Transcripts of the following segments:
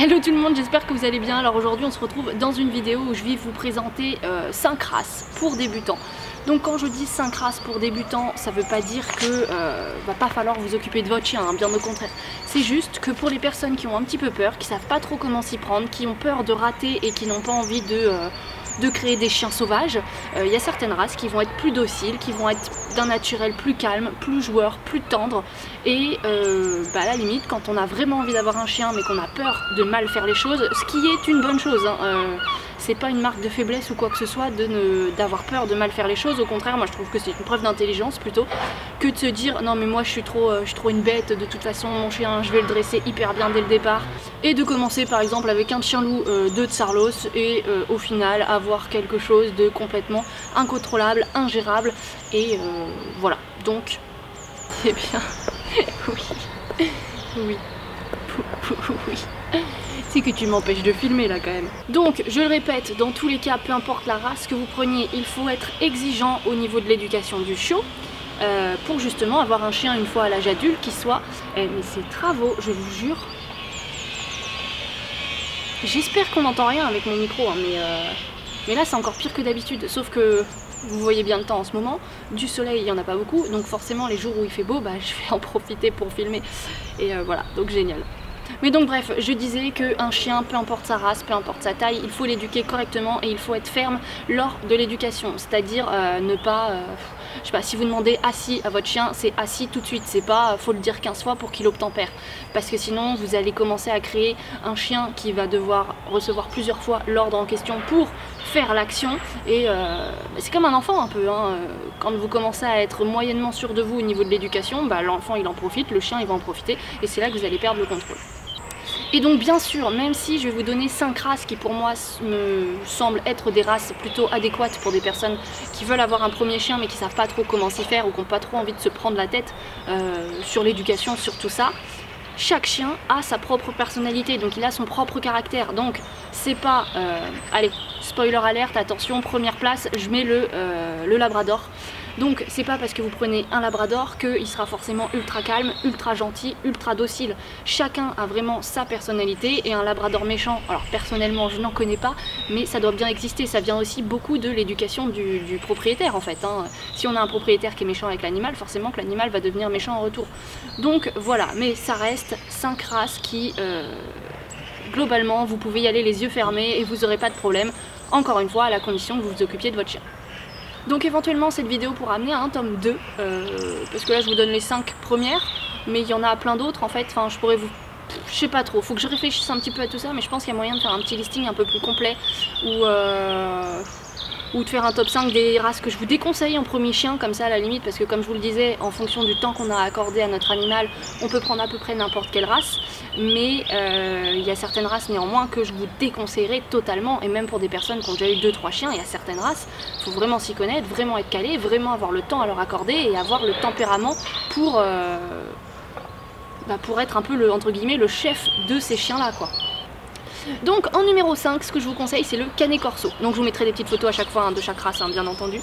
Hello tout le monde, j'espère que vous allez bien. Alors aujourd'hui on se retrouve dans une vidéo où je vais vous présenter 5 races pour débutants. Donc quand je dis 5 races pour débutants, ça veut pas dire que va pas falloir vous occuper de votre chien, hein, bien au contraire. C'est juste que pour les personnes qui ont un petit peu peur, qui savent pas trop comment s'y prendre, qui ont peur de rater et qui n'ont pas envie de créer des chiens sauvages, il y a certaines races qui vont être plus dociles, qui vont être d'un naturel plus calme, plus joueur, plus tendre. Et à la limite, quand on a vraiment envie d'avoir un chien mais qu'on a peur de mal faire les choses, ce qui est une bonne chose, hein, c'est pas une marque de faiblesse ou quoi que ce soit d'avoir peur de mal faire les choses. Au contraire, moi je trouve que c'est une preuve d'intelligence plutôt que de se dire non mais moi je suis trop une bête, de toute façon mon chien je vais le dresser hyper bien dès le départ, et de commencer par exemple avec un chien loup de Tsarlos et au final avoir quelque chose de complètement incontrôlable, ingérable, et voilà. Donc c'est bien. Oui, oui, oui. C'est que tu m'empêches de filmer là quand même. Donc je le répète, dans tous les cas, peu importe la race que vous preniez, il faut être exigeant au niveau de l'éducation du chiot pour justement avoir un chien une fois à l'âge adulte qui soit... mais ces travaux, je vous jure... J'espère qu'on n'entend rien avec mon micro, hein, mais là c'est encore pire que d'habitude, sauf que... Vous voyez bien le temps en ce moment, du soleil il n'y en a pas beaucoup, donc forcément les jours où il fait beau, je vais en profiter pour filmer, et voilà, donc génial. Mais donc bref, je disais qu'un chien, peu importe sa race, peu importe sa taille, il faut l'éduquer correctement et il faut être ferme lors de l'éducation, c'est-à-dire ne pas... je sais pas, si vous demandez assis à votre chien, c'est assis tout de suite, c'est pas faut le dire 15 fois pour qu'il obtempère, parce que sinon vous allez commencer à créer un chien qui va devoir recevoir plusieurs fois l'ordre en question pour faire l'action, et c'est comme un enfant un peu, hein. Quand vous commencez à être moyennement sûr de vous au niveau de l'éducation, l'enfant il en profite, le chien il va en profiter, et c'est là que vous allez perdre le contrôle. Et donc bien sûr, même si je vais vous donner 5 races qui pour moi me semblent être des races plutôt adéquates pour des personnes qui veulent avoir un premier chien mais qui savent pas trop comment s'y faire ou qui n'ont pas trop envie de se prendre la tête sur l'éducation, sur tout ça, chaque chien a sa propre personnalité, donc il a son propre caractère. Donc c'est pas... allez, spoiler alerte, attention, première place, je mets le labrador. Donc c'est pas parce que vous prenez un labrador qu'il sera forcément ultra calme, ultra gentil, ultra docile. Chacun a vraiment sa personnalité, et un labrador méchant, alors personnellement je n'en connais pas, mais ça doit bien exister. Ça vient aussi beaucoup de l'éducation du propriétaire en fait, hein. Si on a un propriétaire qui est méchant avec l'animal, forcément que l'animal va devenir méchant en retour. Donc voilà, mais ça reste 5 races qui globalement vous pouvez y aller les yeux fermés et vous n'aurez pas de problème, encore une fois à la condition que vous vous occupiez de votre chien. Donc éventuellement cette vidéo pourra amener à un tome 2, parce que là je vous donne les 5 premières, mais il y en a plein d'autres en fait, enfin je pourrais vous... Je sais pas trop, faut que je réfléchisse un petit peu à tout ça, mais je pense qu'il y a moyen de faire un petit listing un peu plus complet, ou de faire un top 5 des races que je vous déconseille en premier chien, comme ça à la limite, parce que comme je vous le disais, en fonction du temps qu'on a accordé à notre animal, on peut prendre à peu près n'importe quelle race, mais il y a certaines races néanmoins que je vous déconseillerais totalement, et même pour des personnes qui ont déjà eu 2-3 chiens, il y a certaines races, il faut vraiment s'y connaître, vraiment être calé, vraiment avoir le temps à leur accorder et avoir le tempérament pour être un peu le, entre guillemets, le chef de ces chiens là quoi. Donc en numéro 5, ce que je vous conseille c'est le Canet Corso. Donc je vous mettrai des petites photos à chaque fois, hein, de chaque race, hein, bien entendu.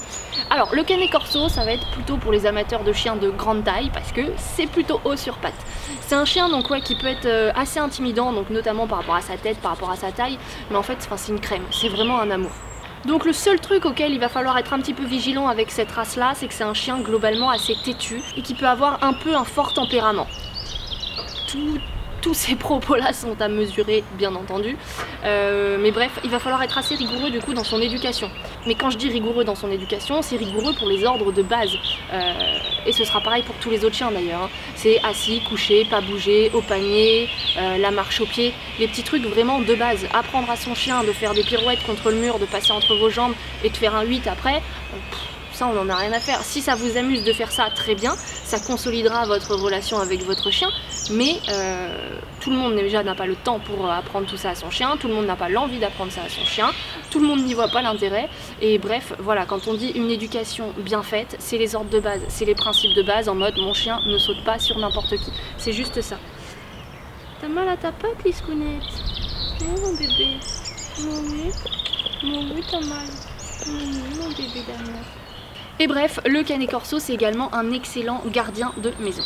Alors le Canet Corso, ça va être plutôt pour les amateurs de chiens de grande taille, parce que c'est plutôt haut sur pattes. C'est un chien donc ouais, qui peut être assez intimidant, donc notamment par rapport à sa tête, par rapport à sa taille, mais en fait c'est une crème, c'est vraiment un amour. Donc le seul truc auquel il va falloir être un petit peu vigilant avec cette race là, c'est que c'est un chien globalement assez têtu et qui peut avoir un peu un fort tempérament. Tous ces propos là sont à mesurer bien entendu, mais bref, il va falloir être assez rigoureux du coup dans son éducation. Mais quand je dis rigoureux dans son éducation, c'est rigoureux pour les ordres de base, et ce sera pareil pour tous les autres chiens d'ailleurs, hein. C'est assis, couché, pas bouger, au panier, la marche au pied, les petits trucs vraiment de base. Apprendre à son chien de faire des pirouettes contre le mur, de passer entre vos jambes et de faire un 8 après, ça on n'en a rien à faire. Si ça vous amuse de faire ça, très bien, ça consolidera votre relation avec votre chien, mais tout le monde déjà n'a pas le temps pour apprendre tout ça à son chien, tout le monde n'a pas l'envie d'apprendre ça à son chien, tout le monde n'y voit pas l'intérêt, et bref, voilà, quand on dit une éducation bien faite, c'est les ordres de base, c'est les principes de base en mode mon chien ne saute pas sur n'importe qui, c'est juste ça. T'as mal à ta patte, Liscounette? Oh mon bébé, mon oui t'as mal, mon bébé d'amour. Et bref, le Canet Corso c'est également un excellent gardien de maison.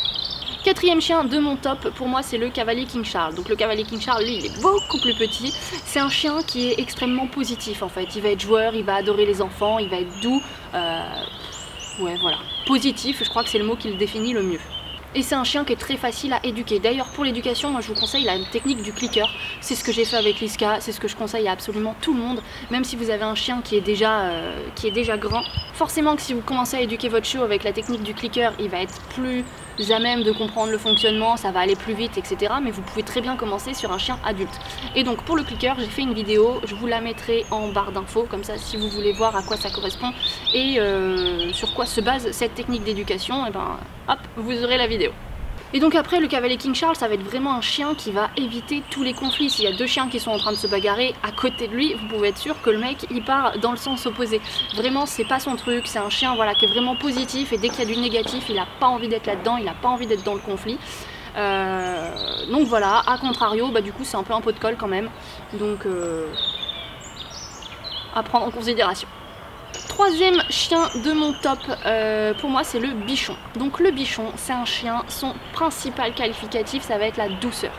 Quatrième chien de mon top, pour moi c'est le cavalier King Charles. Donc le cavalier King Charles, lui, il est beaucoup plus petit. C'est un chien qui est extrêmement positif en fait. Il va être joueur, il va adorer les enfants, il va être doux. Ouais, voilà. Positif, je crois que c'est le mot qui le définit le mieux. Et c'est un chien qui est très facile à éduquer. D'ailleurs pour l'éducation, moi je vous conseille la technique du clicker. C'est ce que j'ai fait avec Liska, c'est ce que je conseille à absolument tout le monde. Même si vous avez un chien qui est déjà grand. Forcément que si vous commencez à éduquer votre chiot avec la technique du clicker, il va être plus à même de comprendre le fonctionnement, ça va aller plus vite, etc. Mais vous pouvez très bien commencer sur un chien adulte. Et donc pour le clicker, j'ai fait une vidéo, je vous la mettrai en barre d'infos, comme ça si vous voulez voir à quoi ça correspond et sur quoi se base cette technique d'éducation, et ben hop, vous aurez la vidéo. Et donc après le cavalier King Charles, ça va être vraiment un chien qui va éviter tous les conflits. S'il y a deux chiens qui sont en train de se bagarrer à côté de lui, vous pouvez être sûr que le mec il part dans le sens opposé. Vraiment c'est pas son truc, c'est un chien voilà, qui est vraiment positif et dès qu'il y a du négatif il a pas envie d'être là-dedans, il a pas envie d'être dans le conflit. Donc voilà, à contrario, bah du coup c'est un peu un pot de colle quand même. Donc à prendre en considération. Troisième chien de mon top, pour moi c'est le bichon. Donc le bichon c'est un chien, son principal qualificatif ça va être la douceur.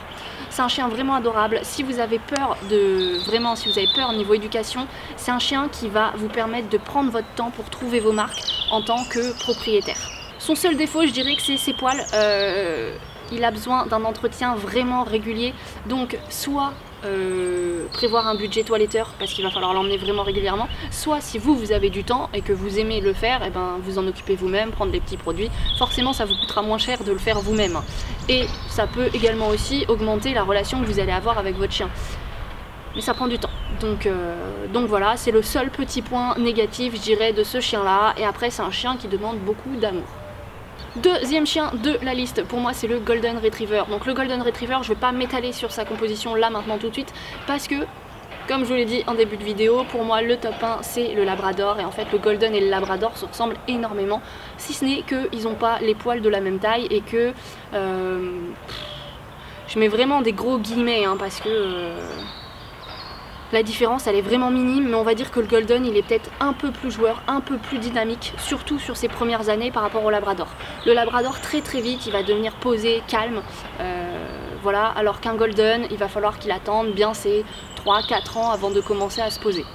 C'est un chien vraiment adorable. Si vous avez peur si vous avez peur au niveau éducation, c'est un chien qui va vous permettre de prendre votre temps pour trouver vos marques en tant que propriétaire. Son seul défaut je dirais que c'est ses poils. Il a besoin d'un entretien vraiment régulier, donc soit prévoir un budget toiletteur parce qu'il va falloir l'emmener vraiment régulièrement, soit si vous avez du temps et que vous aimez le faire, et ben vous en occupez vous-même, prendre des petits produits, forcément ça vous coûtera moins cher de le faire vous-même et ça peut également aussi augmenter la relation que vous allez avoir avec votre chien, mais ça prend du temps. Donc voilà, c'est le seul petit point négatif je dirais de ce chien là, et après c'est un chien qui demande beaucoup d'amour. Deuxième chien de la liste, pour moi c'est le Golden Retriever. Donc le Golden Retriever, je vais pas m'étaler sur sa composition là maintenant tout de suite parce que, comme je vous l'ai dit en début de vidéo, pour moi le top 1 c'est le Labrador et en fait le Golden et le Labrador se ressemblent énormément, si ce n'est qu'ils n'ont pas les poils de la même taille et que je mets vraiment des gros guillemets parce que la différence elle est vraiment minime, mais on va dire que le Golden il est peut-être un peu plus joueur, un peu plus dynamique, surtout sur ses premières années par rapport au Labrador. Le Labrador très vite il va devenir posé, calme, voilà, alors qu'un Golden il va falloir qu'il attende bien ses 3-4 ans avant de commencer à se poser.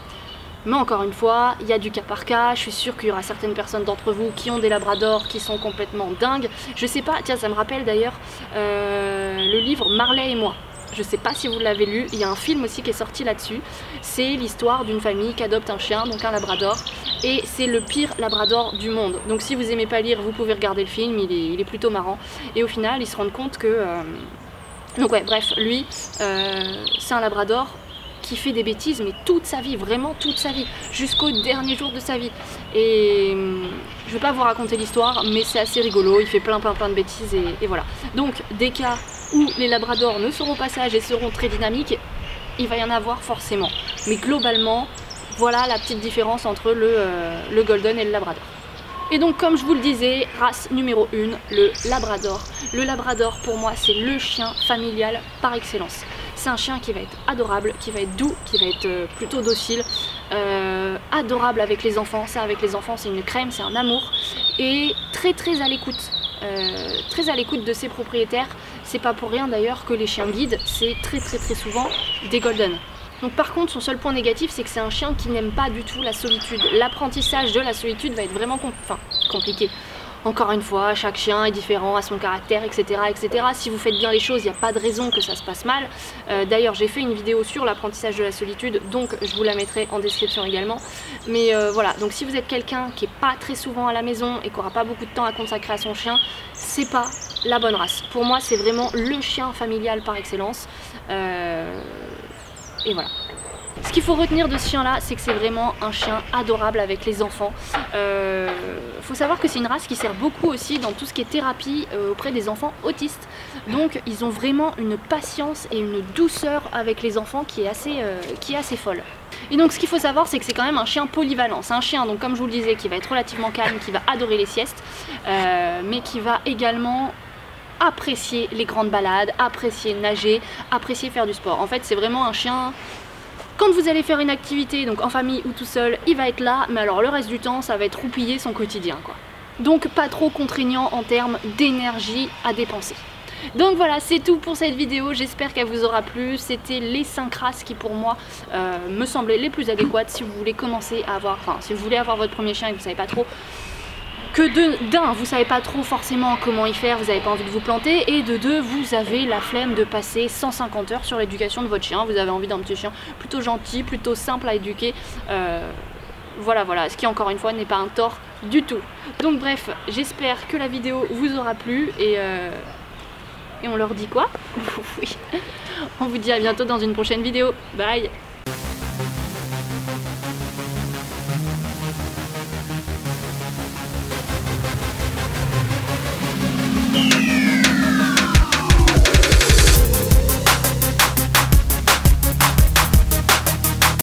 Mais encore une fois, il y a du cas par cas, je suis sûre qu'il y aura certaines personnes d'entre vous qui ont des Labradors qui sont complètement dingues. Je sais pas, tiens ça me rappelle d'ailleurs le livre Marley et moi. Je sais pas si vous l'avez lu, il y a un film aussi qui est sorti là-dessus. C'est l'histoire d'une famille qui adopte un chien, donc un Labrador. Et c'est le pire Labrador du monde. Donc si vous aimez pas lire, vous pouvez regarder le film, il est plutôt marrant. Et au final, ils se rendent compte que... Donc ouais, bref, lui, c'est un Labrador qui fait des bêtises, mais toute sa vie, vraiment toute sa vie, jusqu'au dernier jour de sa vie. Et je vais pas vous raconter l'histoire, mais c'est assez rigolo, il fait plein de bêtises et voilà. Donc des cas où les Labradors ne seront pas sages et seront très dynamiques, il va y en avoir forcément. Mais globalement, voilà la petite différence entre le Golden et le Labrador. Et donc comme je vous le disais, race numéro 1, le Labrador. Le Labrador pour moi c'est le chien familial par excellence. C'est un chien qui va être adorable, qui va être doux, qui va être plutôt docile, adorable avec les enfants. Ça avec les enfants c'est une crème, c'est un amour. Et très à l'écoute. Très à l'écoute de ses propriétaires. C'est pas pour rien d'ailleurs que les chiens guides, c'est très souvent des Golden. Donc par contre son seul point négatif c'est que c'est un chien qui n'aime pas du tout la solitude. L'apprentissage de la solitude va être vraiment compliqué. Encore une fois, chaque chien est différent, a son caractère, etc. Si vous faites bien les choses, il n'y a pas de raison que ça se passe mal. D'ailleurs j'ai fait une vidéo sur l'apprentissage de la solitude, donc je vous la mettrai en description également. Mais voilà, donc si vous êtes quelqu'un qui n'est pas très souvent à la maison et qui n'aura pas beaucoup de temps à consacrer à son chien, c'est pas la bonne race. Pour moi c'est vraiment le chien familial par excellence. Et voilà. Ce qu'il faut retenir de ce chien là, c'est que c'est vraiment un chien adorable avec les enfants. Faut savoir que c'est une race qui sert beaucoup aussi dans tout ce qui est thérapie auprès des enfants autistes. Donc ils ont vraiment une patience et une douceur avec les enfants qui est assez folle. Et donc ce qu'il faut savoir c'est que c'est quand même un chien polyvalent. C'est un chien donc comme je vous le disais qui va être relativement calme, qui va adorer les siestes, mais qui va également apprécier les grandes balades, apprécier nager, apprécier faire du sport. En fait c'est vraiment un chien, quand vous allez faire une activité donc en famille ou tout seul, il va être là, mais alors le reste du temps ça va être roupiller son quotidien quoi. donc pas trop contraignant en termes d'énergie à dépenser. Donc voilà, c'est tout pour cette vidéo, j'espère qu'elle vous aura plu. C'était les 5 races qui pour moi me semblaient les plus adéquates si vous voulez commencer à avoir, enfin si vous voulez avoir votre premier chien et que vous savez pas trop, vous savez pas trop forcément comment y faire, vous n'avez pas envie de vous planter, et de deux, vous avez la flemme de passer 150 heures sur l'éducation de votre chien, vous avez envie d'un petit chien plutôt gentil, plutôt simple à éduquer. Voilà, ce qui encore une fois n'est pas un tort du tout. Donc bref, j'espère que la vidéo vous aura plu et on leur dit quoi? Oui. On vous dit à bientôt dans une prochaine vidéo. Bye!